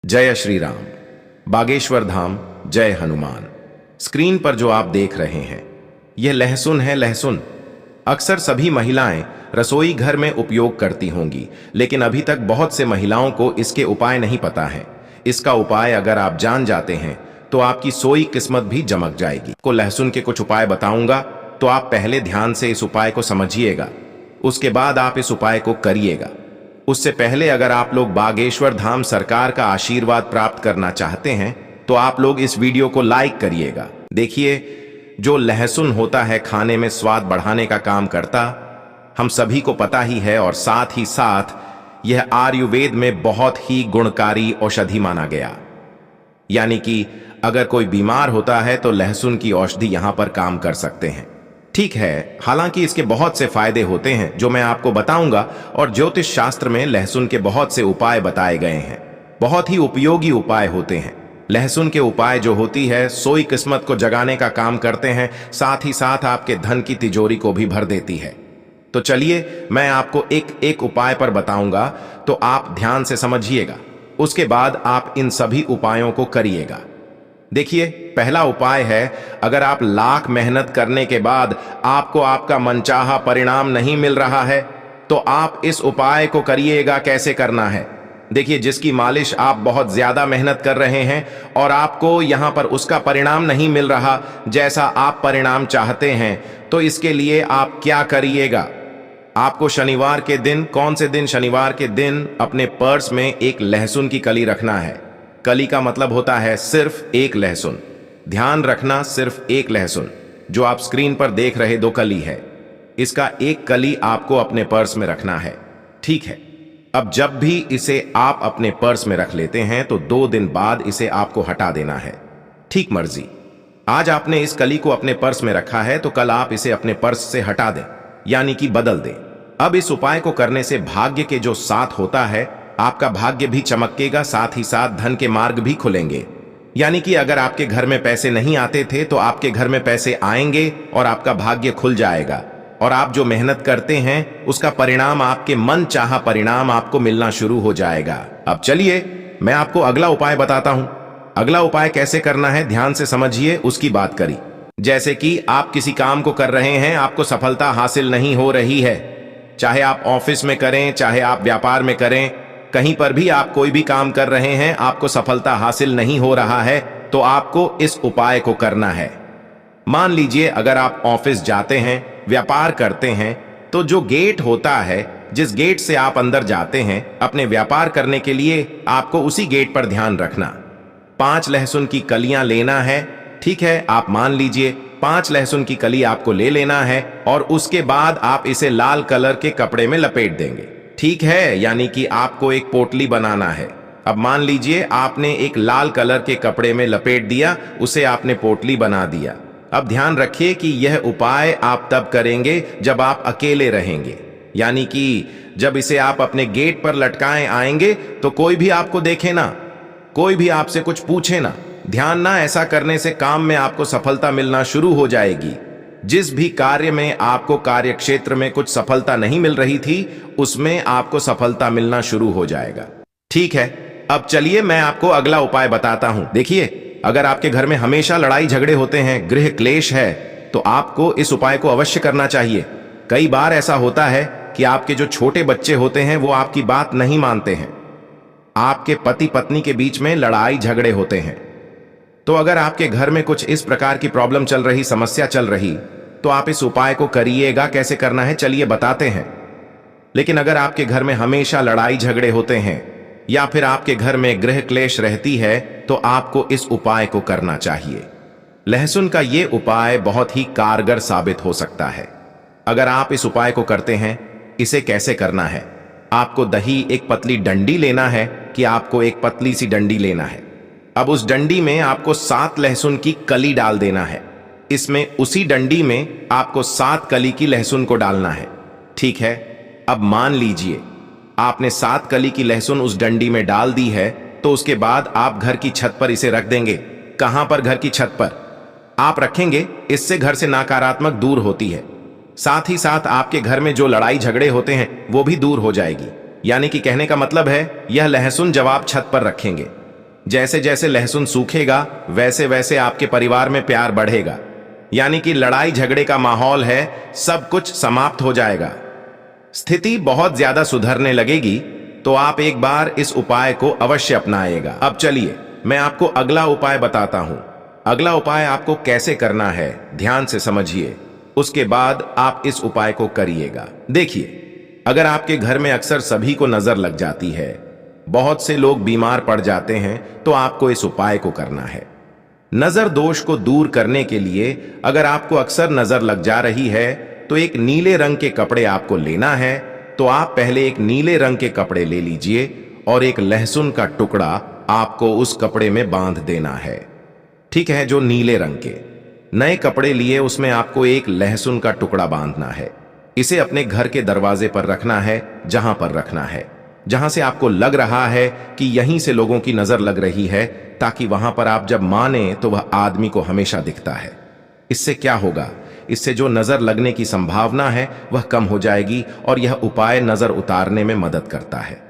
जय श्री राम। बागेश्वर धाम, जय हनुमान। स्क्रीन पर जो आप देख रहे हैं यह लहसुन है। लहसुन अक्सर सभी महिलाएं रसोई घर में उपयोग करती होंगी, लेकिन अभी तक बहुत से महिलाओं को इसके उपाय नहीं पता है। इसका उपाय अगर आप जान जाते हैं तो आपकी सोई किस्मत भी चमक जाएगी। को लहसुन के कुछ उपाय बताऊंगा, तो आप पहले ध्यान से इस उपाय को समझिएगा, उसके बाद आप इस उपाय को करिएगा। उससे पहले अगर आप लोग बागेश्वर धाम सरकार का आशीर्वाद प्राप्त करना चाहते हैं तो आप लोग इस वीडियो को लाइक करिएगा। देखिए, जो लहसुन होता है खाने में स्वाद बढ़ाने का काम करता, हम सभी को पता ही है, और साथ ही साथ यह आयुर्वेद में बहुत ही गुणकारी औषधि माना गया। यानी कि अगर कोई बीमार होता है तो लहसुन की औषधि यहां पर काम कर सकते हैं। ठीक है, हालांकि इसके बहुत से फायदे होते हैं जो मैं आपको बताऊंगा, और ज्योतिष शास्त्र में लहसुन के बहुत से उपाय बताए गए हैं। बहुत ही उपयोगी उपाय होते हैं। लहसुन के उपाय जो होती है सोई किस्मत को जगाने का काम करते हैं, साथ ही साथ आपके धन की तिजोरी को भी भर देती है। तो चलिए मैं आपको एक एक उपाय पर बताऊंगा, तो आप ध्यान से समझिएगा, उसके बाद आप इन सभी उपायों को करिएगा। देखिए, पहला उपाय है, अगर आप लाख मेहनत करने के बाद आपको आपका मनचाहा परिणाम नहीं मिल रहा है तो आप इस उपाय को करिएगा। कैसे करना है? देखिए, जिसकी मालिश आप बहुत ज्यादा मेहनत कर रहे हैं और आपको यहां पर उसका परिणाम नहीं मिल रहा जैसा आप परिणाम चाहते हैं, तो इसके लिए आप क्या करिएगा? आपको शनिवार के दिन, कौन से दिन? शनिवार के दिन अपने पर्स में एक लहसुन की कली रखना है। कली का मतलब होता है सिर्फ एक लहसुन। ध्यान रखना, सिर्फ एक लहसुन। जो आप स्क्रीन पर देख रहे 2 कली है, इसका एक कली आपको अपने पर्स में रखना है। ठीक है, अब जब भी इसे आप अपने पर्स में रख लेते हैं तो 2 दिन बाद इसे आपको हटा देना है। ठीक मर्जी। आज आपने इस कली को अपने पर्स में रखा है तो कल आप इसे अपने पर्स से हटा दें, यानी कि बदल दें। अब इस उपाय को करने से भाग्य के जो साथ होता है, आपका भाग्य भी चमकेगा, साथ ही साथ धन के मार्ग भी खुलेंगे। यानी कि अगर आपके घर में पैसे नहीं आते थे तो आपके घर में पैसे आएंगे और आपका भाग्य खुल जाएगा, और आप जो मेहनत करते हैं उसका परिणाम, आपके मन चाहा परिणाम आपको मिलना शुरू हो जाएगा। अब चलिए मैं आपको अगला उपाय बताता हूं। अगला उपाय कैसे करना है ध्यान से समझिए, उसकी बात करी। जैसे कि आप किसी काम को कर रहे हैं, आपको सफलता हासिल नहीं हो रही है, चाहे आप ऑफिस में करें, चाहे आप व्यापार में करें, कहीं पर भी आप कोई भी काम कर रहे हैं, आपको सफलता हासिल नहीं हो रहा है, तो आपको इस उपाय को करना है। मान लीजिए अगर आप ऑफिस जाते हैं, व्यापार करते हैं, तो जो गेट होता है, जिस गेट से आप अंदर जाते हैं अपने व्यापार करने के लिए, आपको उसी गेट पर ध्यान रखना। 5 लहसुन की कलियां लेना है। ठीक है, आप मान लीजिए 5 लहसुन की कली आपको ले लेना है, और उसके बाद आप इसे लाल कलर के कपड़े में लपेट देंगे। ठीक है, यानी कि आपको एक पोटली बनाना है। अब मान लीजिए आपने एक लाल कलर के कपड़े में लपेट दिया, उसे आपने पोटली बना दिया। अब ध्यान रखिए कि यह उपाय आप तब करेंगे जब आप अकेले रहेंगे, यानी कि जब इसे आप अपने गेट पर लटकाएं आएंगे तो कोई भी आपको देखे ना, कोई भी आपसे कुछ पूछे ना। ध्यान ना, ऐसा करने से काम में आपको सफलता मिलना शुरू हो जाएगी। जिस भी कार्य में आपको कार्य क्षेत्र में कुछ सफलता नहीं मिल रही थी, उसमें आपको सफलता मिलना शुरू हो जाएगा। ठीक है, अब चलिए मैं आपको अगला उपाय बताता हूं। देखिए, अगर आपके घर में हमेशा लड़ाई झगड़े होते हैं, गृह क्लेश है, तो आपको इस उपाय को अवश्य करना चाहिए। कई बार ऐसा होता है कि आपके जो छोटे बच्चे होते हैं वो आपकी बात नहीं मानते हैं, आपके पति पत्नी के बीच में लड़ाई झगड़े होते हैं। तो अगर आपके घर में कुछ इस प्रकार की प्रॉब्लम चल रही, समस्या चल रही, तो आप इस उपाय को करिएगा। कैसे करना है चलिए बताते हैं। लेकिन अगर आपके घर में हमेशा लड़ाई झगड़े होते हैं या फिर आपके घर में गृह क्लेश रहती है, तो आपको इस उपाय को करना चाहिए। लहसुन का ये उपाय बहुत ही कारगर साबित हो सकता है अगर आप इस उपाय को करते हैं। इसे कैसे करना है? आपको दही, एक पतली डंडी लेना है, कि आपको एक पतली सी डंडी लेना है। अब उस डंडी में आपको 7 लहसुन की कली डाल देना है। इसमें उसी डंडी में आपको 7 कली की लहसुन को डालना है। ठीक है, अब मान लीजिए आपने 7 कली की लहसुन उस डंडी में डाल दी है, तो उसके बाद आप घर की छत पर इसे रख देंगे। कहां पर? घर की छत पर आप रखेंगे, इससे घर से नकारात्मक दूर होती है। साथ ही साथ आपके घर में जो लड़ाई झगड़े होते हैं वो भी दूर हो जाएगी। यानी कि कहने का मतलब है, यह लहसुन जब आप छत पर रखेंगे जैसे जैसे लहसुन सूखेगा वैसे वैसे आपके परिवार में प्यार बढ़ेगा, यानी कि लड़ाई झगड़े का माहौल है, सब कुछ समाप्त हो जाएगा। स्थिति बहुत ज्यादा सुधरने लगेगी, तो आप एक बार इस उपाय को अवश्य अपनाएगा। अब चलिए मैं आपको अगला उपाय बताता हूं। अगला उपाय आपको कैसे करना है ध्यान से समझिए, उसके बाद आप इस उपाय को करिएगा। देखिए, अगर आपके घर में अक्सर सभी को नजर लग जाती है, बहुत से लोग बीमार पड़ जाते हैं, तो आपको इस उपाय को करना है। नजर दोष को दूर करने के लिए अगर आपको अक्सर नजर लग जा रही है, तो एक नीले रंग के कपड़े आपको लेना है। तो आप पहले एक नीले रंग के कपड़े ले लीजिए और एक लहसुन का टुकड़ा आपको उस कपड़े में बांध देना है। ठीक है, जो नीले रंग के नए कपड़े लिए उसमें आपको एक लहसुन का टुकड़ा बांधना है। इसे अपने घर के दरवाजे पर रखना है, जहां पर रखना है, जहां से आपको लग रहा है कि यहीं से लोगों की नजर लग रही है, ताकि वहां पर आप जब माने तो वह आदमी को हमेशा दिखता है। इससे क्या होगा, इससे जो नजर लगने की संभावना है वह कम हो जाएगी और यह उपाय नजर उतारने में मदद करता है।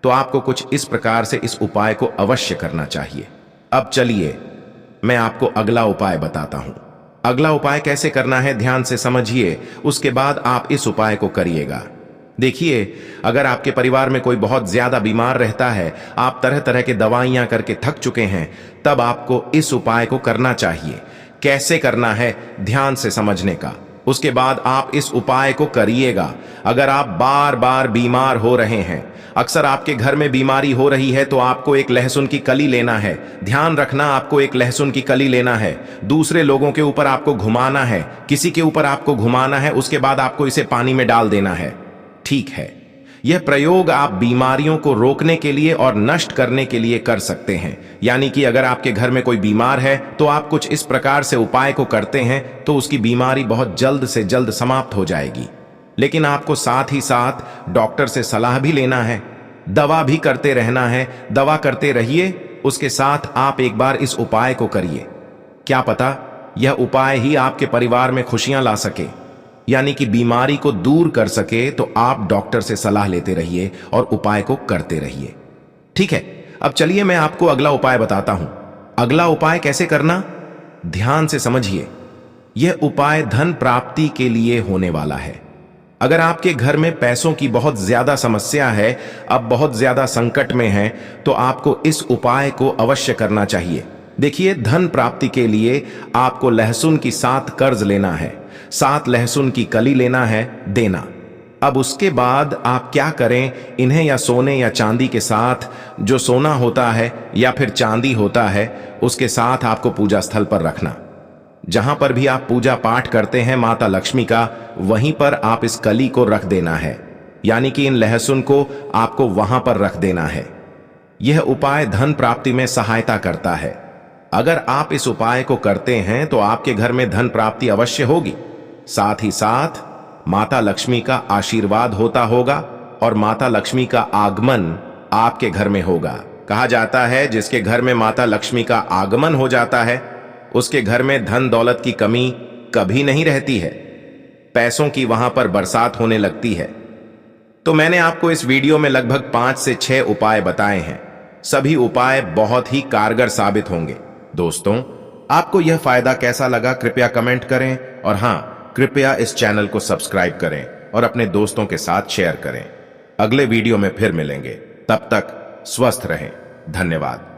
तो आपको कुछ इस प्रकार से इस उपाय को अवश्य करना चाहिए। अब चलिए मैं आपको अगला उपाय बताता हूं। अगला उपाय कैसे करना है ध्यान से समझिए, उसके बाद आप इस उपाय को करिएगा। देखिए, अगर आपके परिवार में कोई बहुत ज्यादा बीमार रहता है, आप तरह तरह के दवाइयां करके थक चुके हैं, तब आपको इस उपाय को करना चाहिए। कैसे करना है ध्यान से समझने का, उसके बाद आप इस उपाय को करिएगा। अगर आप बार बार बीमार हो रहे हैं, अक्सर आपके घर में बीमारी हो रही है, तो आपको एक लहसुन की कली लेना है। ध्यान रखना, आपको एक लहसुन की कली लेना है। दूसरे लोगों के ऊपर आपको घुमाना है, किसी के ऊपर आपको घुमाना है, उसके बाद आपको इसे पानी में डाल देना है। ठीक है, यह प्रयोग आप बीमारियों को रोकने के लिए और नष्ट करने के लिए कर सकते हैं। यानी कि अगर आपके घर में कोई बीमार है, तो आप कुछ इस प्रकार से उपाय को करते हैं, तो उसकी बीमारी बहुत जल्द से जल्द समाप्त हो जाएगी। लेकिन आपको साथ ही साथ डॉक्टर से सलाह भी लेना है, दवा भी करते रहना है। दवा करते रहिए, उसके साथ आप एक बार इस उपाय को करिए। क्या पता यह उपाय ही आपके परिवार में खुशियां ला सके, यानी कि बीमारी को दूर कर सके। तो आप डॉक्टर से सलाह लेते रहिए और उपाय को करते रहिए। ठीक है, अब चलिए मैं आपको अगला उपाय बताता हूं। अगला उपाय कैसे करना ध्यान से समझिए। यह उपाय धन प्राप्ति के लिए होने वाला है। अगर आपके घर में पैसों की बहुत ज्यादा समस्या है, अब बहुत ज्यादा संकट में है, तो आपको इस उपाय को अवश्य करना चाहिए। देखिए, धन प्राप्ति के लिए आपको लहसुन की 7 कर्ज लेना है, 7 लहसुन की कली लेना है, देना। अब उसके बाद आप क्या करें, इन्हें या सोने या चांदी के साथ, जो सोना होता है या फिर चांदी होता है, उसके साथ आपको पूजा स्थल पर रखना। जहां पर भी आप पूजा पाठ करते हैं माता लक्ष्मी का, वहीं पर आप इस कली को रख देना है। यानी कि इन लहसुन को आपको वहां पर रख देना है। यह उपाय धन प्राप्ति में सहायता करता है। अगर आप इस उपाय को करते हैं, तो आपके घर में धन प्राप्ति अवश्य होगी। साथ ही साथ माता लक्ष्मी का आशीर्वाद होता होगा और माता लक्ष्मी का आगमन आपके घर में होगा। कहा जाता है, जिसके घर में माता लक्ष्मी का आगमन हो जाता है, उसके घर में धन दौलत की कमी कभी नहीं रहती है। पैसों की वहां पर बरसात होने लगती है। तो मैंने आपको इस वीडियो में लगभग 5 से 6 उपाय बताए हैं। सभी उपाय बहुत ही कारगर साबित होंगे। दोस्तों, आपको यह फायदा कैसा लगा कृपया कमेंट करें, और हां, कृपया इस चैनल को सब्सक्राइब करें और अपने दोस्तों के साथ शेयर करें। अगले वीडियो में फिर मिलेंगे, तब तक स्वस्थ रहें। धन्यवाद।